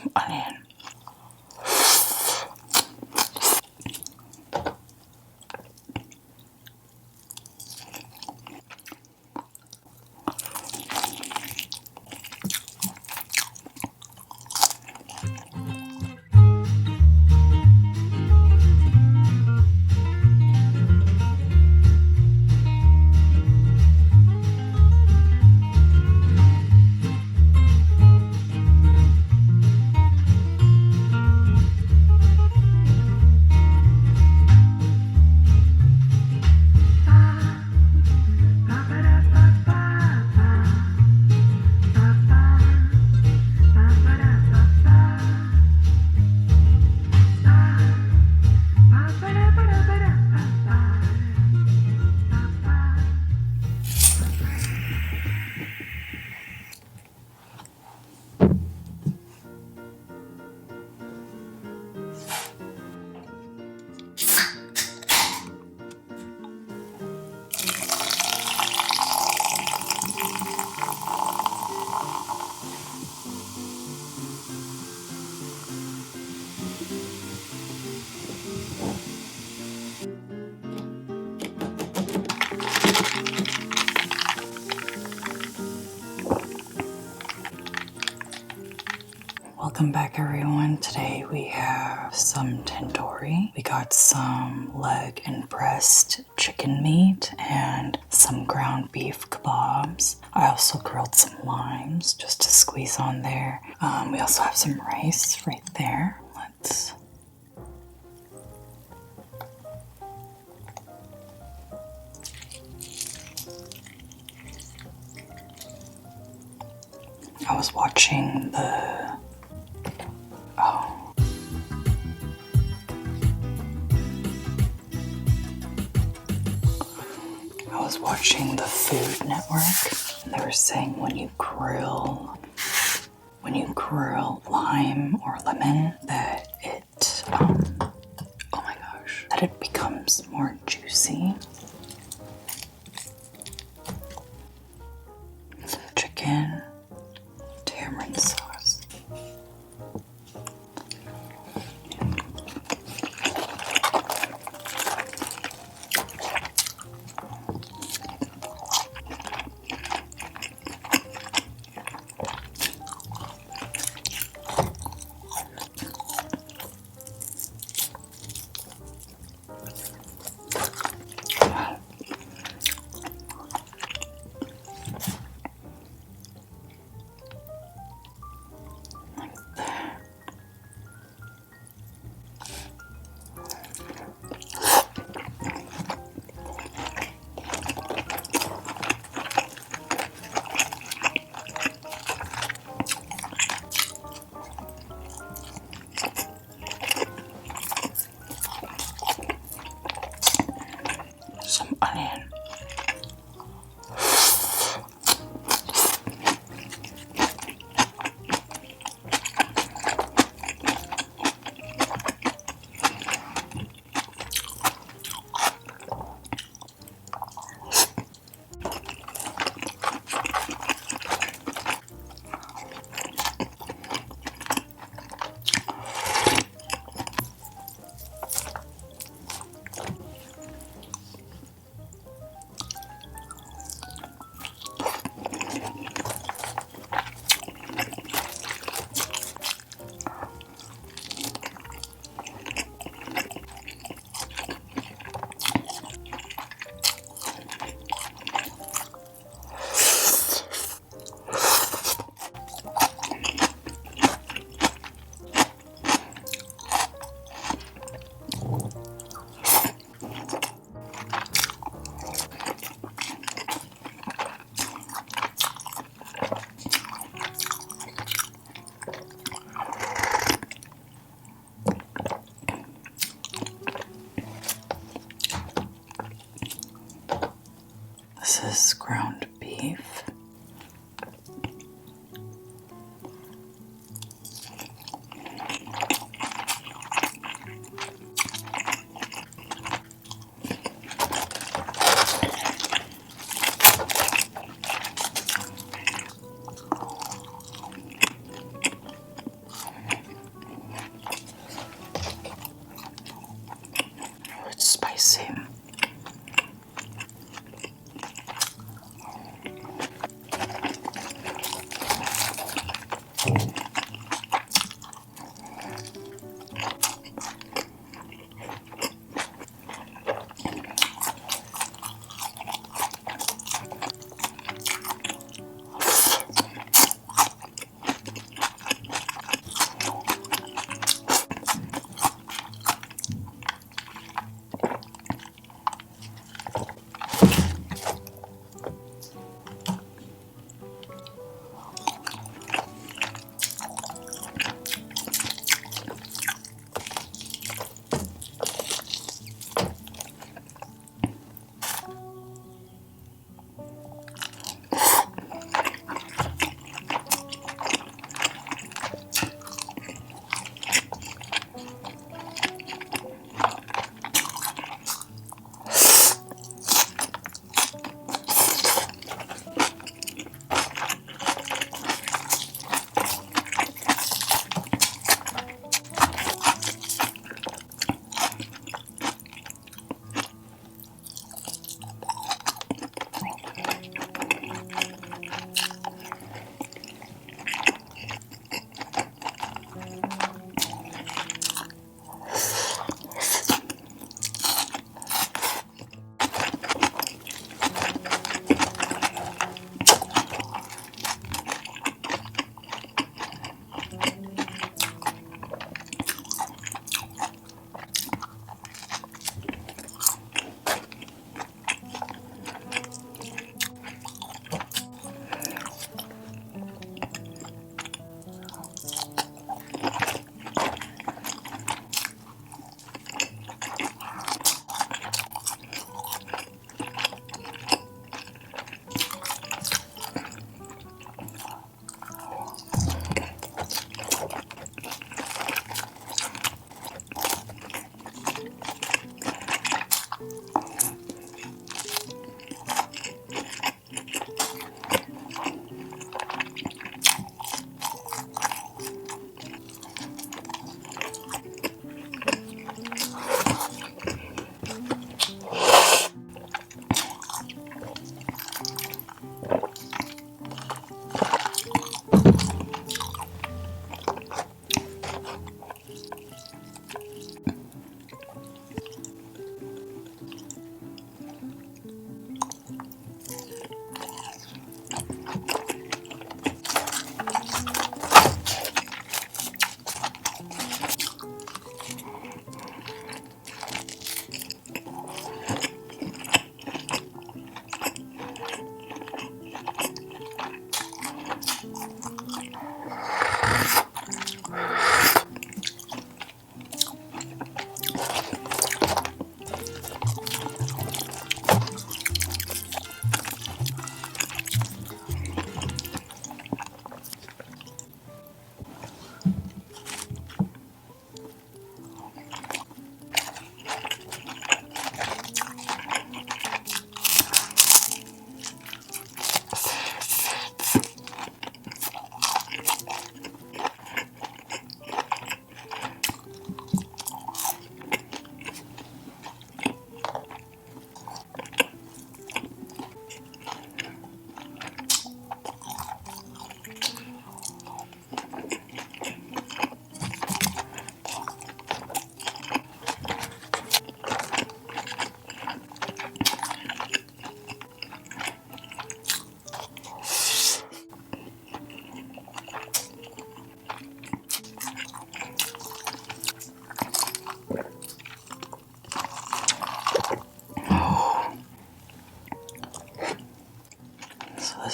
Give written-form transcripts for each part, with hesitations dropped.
some onion. Welcome back, everyone. Today we have some tandoori. We got some leg and breast chicken meat and some ground beef kebabs. I also grilled some limes just to squeeze on there. We also have some rice right there. I was watching the Food Network, and they were saying when you grill lime or lemon, that it oh my gosh, that it becomes more juicy. Some chicken, tamarind sauce.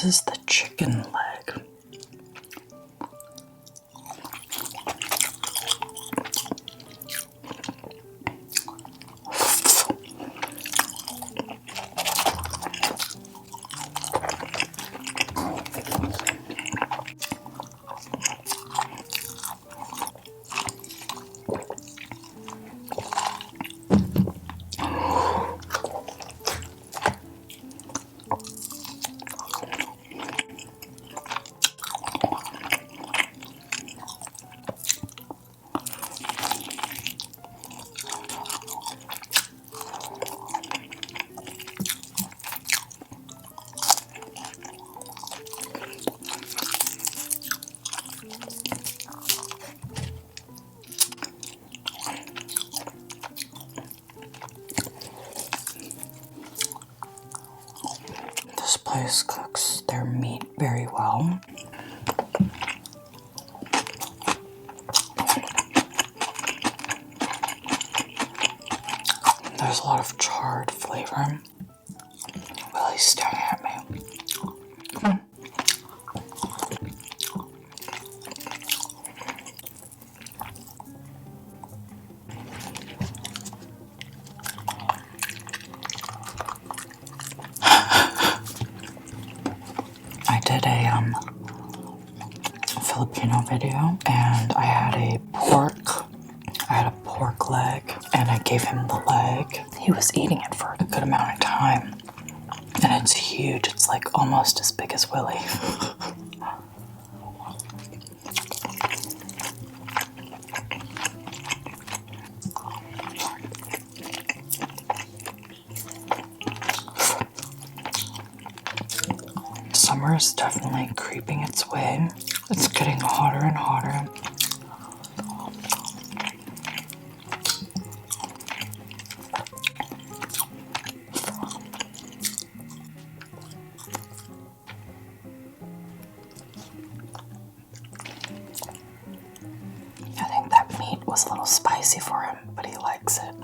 is the chicken leg. This place cooks their meat very well. There's a lot of charred flavor. Willie's staring at me. Come on. I did a Filipino video, and I had a pork leg, and I gave him the leg. He was eating it for a good amount of time, and it's huge. It's like almost as big as Willie. Summer is definitely creeping its way. It's getting hotter and hotter. I think that meat was a little spicy for him, but he likes it.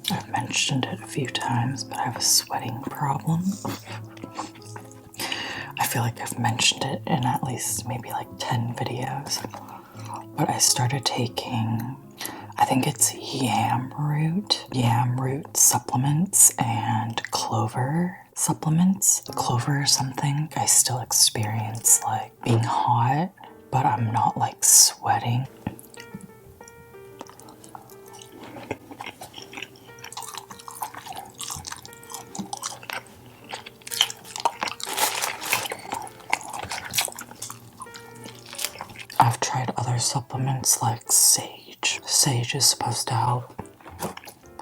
I've mentioned it a few times, but I have a sweating problem. I feel like I've mentioned it in at least maybe like 10 videos. But I started taking, I think it's yam root supplements and clover supplements. Clover or something. I still experience like being hot, but I'm not like sweating. I've tried other supplements like sage. Sage is supposed to help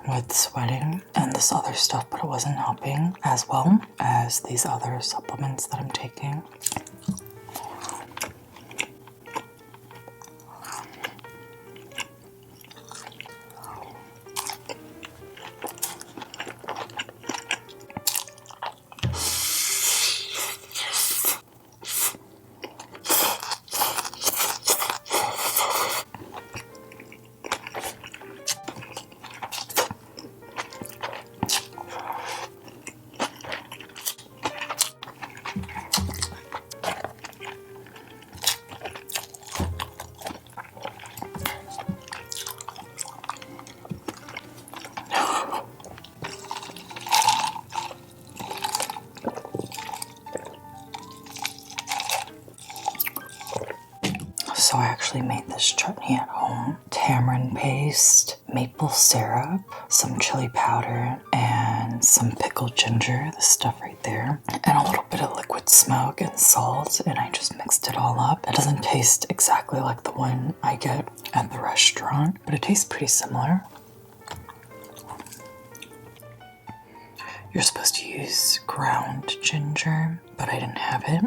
with sweating and this other stuff, but it wasn't helping as well as these other supplements that I'm taking. So I actually made this chutney at home. Tamarind paste, maple syrup, some chili powder, and some pickled ginger, the stuff right there, and a little bit of liquid smoke and salt, and I just mixed it all up. It doesn't taste exactly like the one I get at the restaurant, but it tastes pretty similar. You're supposed to use ground ginger, but I didn't have it.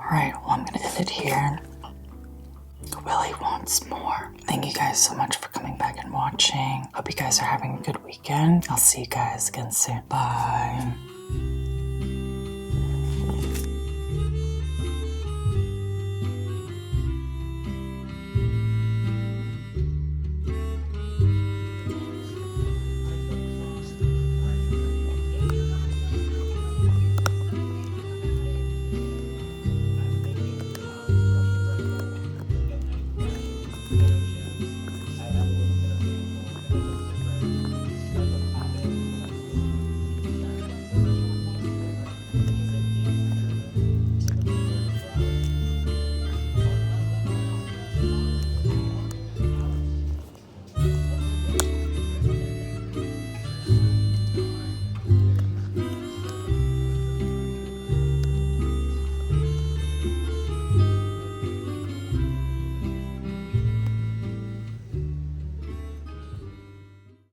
Alright, well, I'm gonna end it here. Willie wants more. Thank you guys so much for coming back and watching. Hope you guys are having a good weekend. I'll see you guys again soon. Bye.